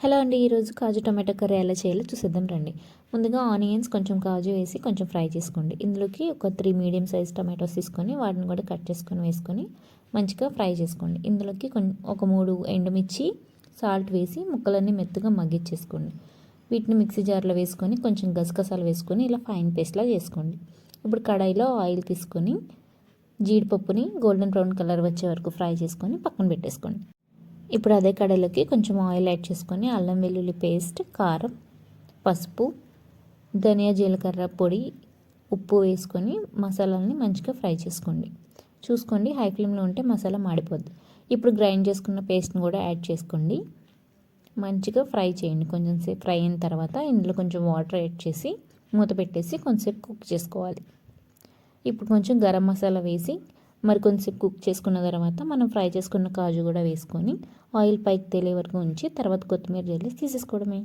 Hello అండి, ఈరోజు కాజు tomato curry ఎలా చేయాలో చూసేద్దాం రండి. ముందుగా ఆనియన్స్ కొంచెం కాజు వేసి కొంచెం ఫ్రై చేసుకోండి. ఇందులోకి ఒక 3 మీడియం సైజ్ టమాటోస్ తీసుకొని వాటిని కూడా కట్ చేసుకొని వేసుకొని మంచిగా ఫ్రై చేసుకోండి. ఇందులోకి ఒక 3 ఎండుమిర్చి సాల్ట్ వేసి ముక్కలన్నీ మెత్తగా మగ్గిచ్చేసుకోండి. వీటిని మిక్సీ జార్లో వేసుకొని కొంచెం గసగసాలు వేసుకొని ఇలా ఫైన్ పేస్ట్లా చేసుకోండి. ఇప్పుడు కడాయిలో ఆయిల్ తీసుకొని జీడిపప్పుని గోల్డెన్ బ్రౌన్ కలర్ వచ్చే వరకు ఫ్రై చేసుకొని పక్కన పెట్టేసుకోండి. ఇప్పుడు అదే కడాయిలోకి కొంచెం ఆయిల్ యాడ్ చేసుకొని అల్లం వెల్లుల్లి పేస్ట్, కారం, పసుపు, ధనియా జీలకర్ర పొడి, ఉప్పు వేసుకొని మసాలాలని మంచిగా ఫ్రై చేసుకోండి. చూసుకోండి, హై ఫ్లేమ్లో ఉంటే మసాలా మాడిపోద్ది. ఇప్పుడు గ్రైండ్ చేసుకున్న పేస్ట్ని కూడా యాడ్ చేసుకోండి. మంచిగా ఫ్రై చేయండి. కొంచెం సేపు ఫ్రై అయిన తర్వాత ఇందులో కొంచెం వాటర్ యాడ్ చేసి మూత పెట్టేసి కొంచెంసేపు కుక్ చేసుకోవాలి. ఇప్పుడు కొంచెం గరం మసాలా వేసి మరి కొంచెంసేపు కుక్ చేసుకున్న తర్వాత మనం ఫ్రై చేసుకున్న కాజు కూడా వేసుకొని ఆయిల్ పైకి తేలే వరకు ఉంచి తర్వాత కొత్తిమీర జల్లి తీసేసుకోవడమే.